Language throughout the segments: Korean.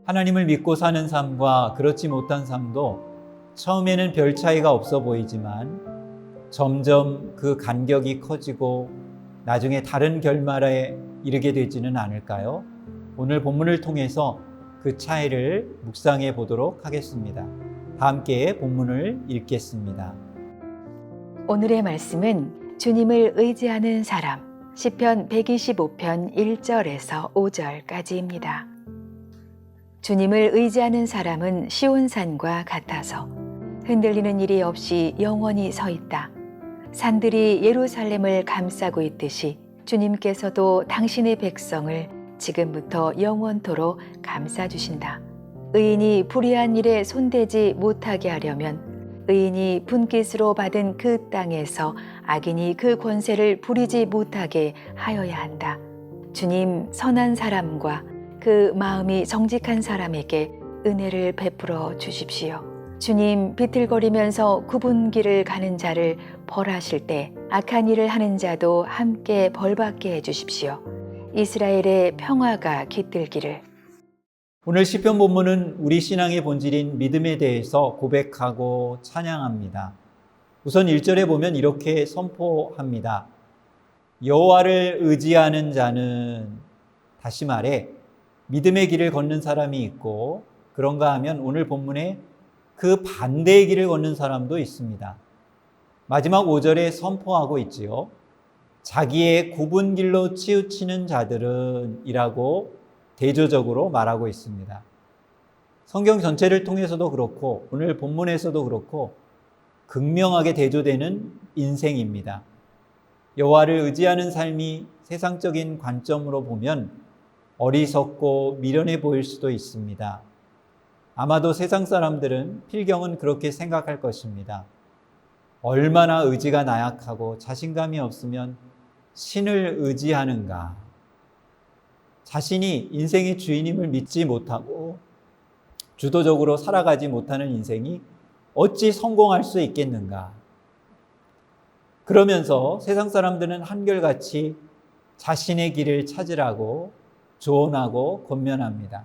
하나님을 믿고 사는 삶과 그렇지 못한 삶도 처음에는 별 차이가 없어 보이지만 점점 그 간격이 커지고 나중에 다른 결말에 이르게 되지는 않을까요? 오늘 본문을 통해서 그 차이를 묵상해 보도록 하겠습니다. 다 함께 본문을 읽겠습니다. 오늘의 말씀은 주님을 의지하는 사람 시편 125편 1절에서 5절까지입니다. 주님을 의지하는 사람은 시온산과 같아서 흔들리는 일이 없이 영원히 서 있다. 산들이 예루살렘을 감싸고 있듯이 주님께서도 당신의 백성을 지금부터 영원토록 감싸주신다. 의인이 불의한 일에 손대지 못하게 하려면 의인이 분깃으로 받은 그 땅에서 악인이 그 권세를 부리지 못하게 하여야 한다. 주님 선한 사람과 그 마음이 정직한 사람에게 은혜를 베풀어 주십시오. 주님 비틀거리면서 굽은 길을 가는 자를 벌하실 때 악한 일을 하는 자도 함께 벌받게 해주십시오. 이스라엘의 평화가 깃들기를. 오늘 시편 본문은 우리 신앙의 본질인 믿음에 대해서 고백하고 찬양합니다. 우선 1절에 보면 이렇게 선포합니다. 여호와를 의지하는 자는, 다시 말해 믿음의 길을 걷는 사람이 있고, 그런가 하면 오늘 본문에 그 반대의 길을 걷는 사람도 있습니다. 마지막 5절에 선포하고 있지요. 자기의 굽은 길로 치우치는 자들은 이라고 대조적으로 말하고 있습니다. 성경 전체를 통해서도 그렇고 오늘 본문에서도 그렇고 극명하게 대조되는 인생입니다. 여호와를 의지하는 삶이 세상적인 관점으로 보면 어리석고 미련해 보일 수도 있습니다. 아마도 세상 사람들은 필경은 그렇게 생각할 것입니다. 얼마나 의지가 나약하고 자신감이 없으면 신을 의지하는가. 자신이 인생의 주인임을 믿지 못하고 주도적으로 살아가지 못하는 인생이 어찌 성공할 수 있겠는가. 그러면서 세상 사람들은 한결같이 자신의 길을 찾으라고 조언하고 권면합니다.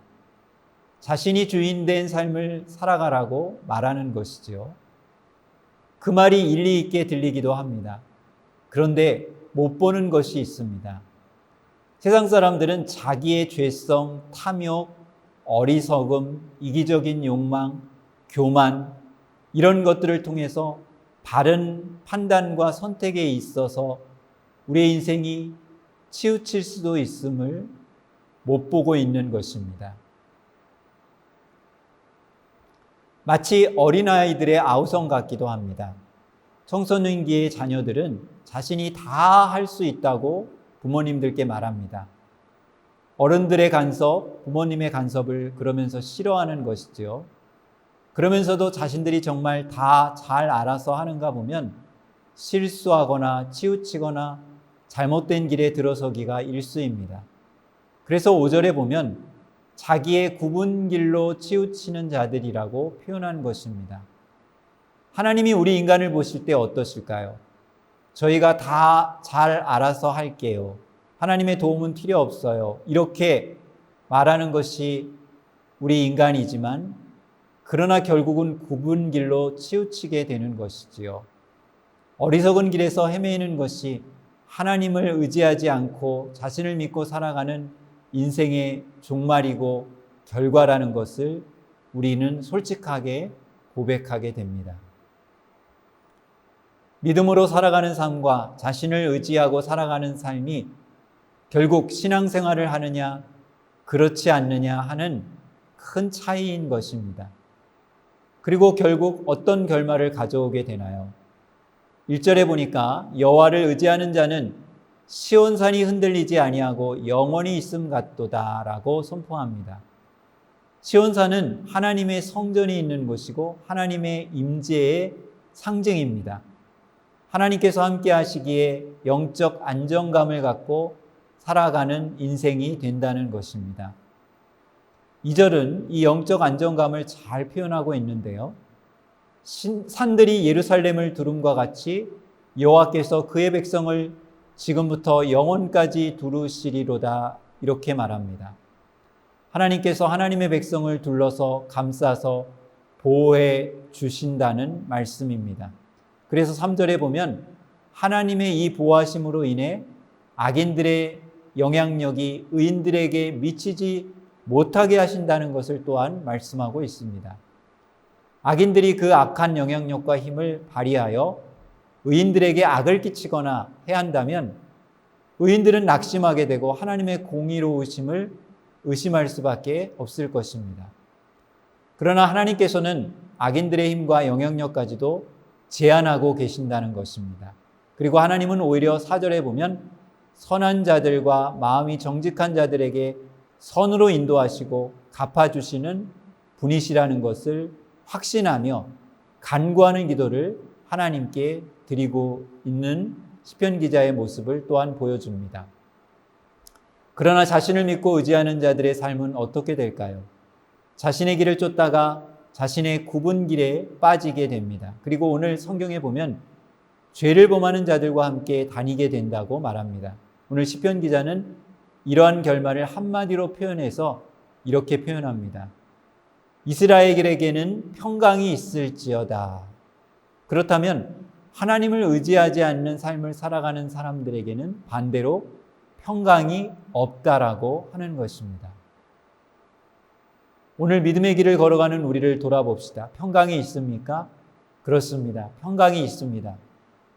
자신이 주인된 삶을 살아가라고 말하는 것이죠. 그 말이 일리 있게 들리기도 합니다. 그런데 못 보는 것이 있습니다. 세상 사람들은 자기의 죄성, 탐욕, 어리석음, 이기적인 욕망, 교만, 이런 것들을 통해서 바른 판단과 선택에 있어서 우리의 인생이 치우칠 수도 있음을 못 보고 있는 것입니다. 마치 어린아이들의 아우성 같기도 합니다. 청소년기의 자녀들은 자신이 다 할 수 있다고 부모님들께 말합니다. 어른들의 간섭, 부모님의 간섭을 그러면서 싫어하는 것이죠. 그러면서도 자신들이 정말 다 잘 알아서 하는가 보면 실수하거나 치우치거나 잘못된 길에 들어서기가 일쑤입니다. 그래서 5절에 보면 자기의 굽은 길로 치우치는 자들이라고 표현한 것입니다. 하나님이 우리 인간을 보실 때 어떠실까요? 저희가 다 잘 알아서 할게요. 하나님의 도움은 필요 없어요. 이렇게 말하는 것이 우리 인간이지만 그러나 결국은 굽은 길로 치우치게 되는 것이지요. 어리석은 길에서 헤매는 것이 하나님을 의지하지 않고 자신을 믿고 살아가는 인생의 종말이고 결과라는 것을 우리는 솔직하게 고백하게 됩니다. 믿음으로 살아가는 삶과 자신을 의지하고 살아가는 삶이 결국 신앙생활을 하느냐 그렇지 않느냐 하는 큰 차이인 것입니다. 그리고 결국 어떤 결말을 가져오게 되나요? 1절에 보니까 여호와를 의지하는 자는 시온산이 흔들리지 아니하고 영원히 있음 같도다라고 선포합니다. 시온산은 하나님의 성전이 있는 곳이고 하나님의 임재의 상징입니다. 하나님께서 함께 하시기에 영적 안정감을 갖고 살아가는 인생이 된다는 것입니다. 2절은 이 영적 안정감을 잘 표현하고 있는데요. 산들이 예루살렘을 두름과 같이 여호와께서 그의 백성을 지금부터 영원까지 두루시리로다 이렇게 말합니다. 하나님께서 하나님의 백성을 둘러서 감싸서 보호해 주신다는 말씀입니다. 그래서 3절에 보면 하나님의 이 보호하심으로 인해 악인들의 영향력이 의인들에게 미치지 못하게 하신다는 것을 또한 말씀하고 있습니다. 악인들이 그 악한 영향력과 힘을 발휘하여 의인들에게 악을 끼치거나 해한다면 의인들은 낙심하게 되고 하나님의 공의로우심을 의심할 수밖에 없을 것입니다. 그러나 하나님께서는 악인들의 힘과 영향력까지도 제한하고 계신다는 것입니다. 그리고 하나님은 오히려 4절에 보면 선한 자들과 마음이 정직한 자들에게 선으로 인도하시고 갚아주시는 분이시라는 것을 확신하며 간구하는 기도를 하나님께 드리고 있는 시편 기자의 모습을 또한 보여줍니다. 그러나 자신을 믿고 의지하는 자들의 삶은 어떻게 될까요? 자신의 길을 쫓다가 자신의 굽은 길에 빠지게 됩니다. 그리고 오늘 성경에 보면 죄를 범하는 자들과 함께 다니게 된다고 말합니다. 오늘 시편 기자는 이러한 결말을 한마디로 표현해서 이렇게 표현합니다. 이스라엘에게는 평강이 있을지어다. 그렇다면 하나님을 의지하지 않는 삶을 살아가는 사람들에게는 반대로 평강이 없다라고 하는 것입니다. 오늘 믿음의 길을 걸어가는 우리를 돌아봅시다. 평강이 있습니까? 그렇습니다. 평강이 있습니다.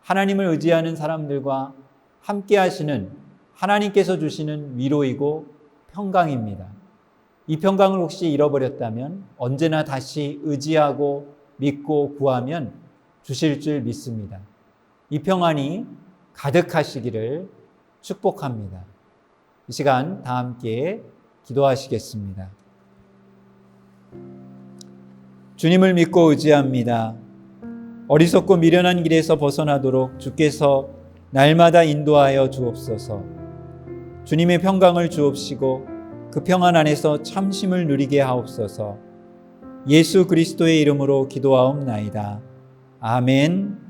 하나님을 의지하는 사람들과 함께 하시는 하나님께서 주시는 위로이고 평강입니다. 이 평강을 혹시 잃어버렸다면 언제나 다시 의지하고 믿고 구하면 주실 줄 믿습니다. 이 평안이 가득하시기를 축복합니다. 이 시간 다 함께 기도하시겠습니다. 주님을 믿고 의지합니다. 어리석고 미련한 길에서 벗어나도록 주께서 날마다 인도하여 주옵소서. 주님의 평강을 주옵시고 그 평안 안에서 참심을 누리게 하옵소서. 예수 그리스도의 이름으로 기도하옵나이다. 아멘.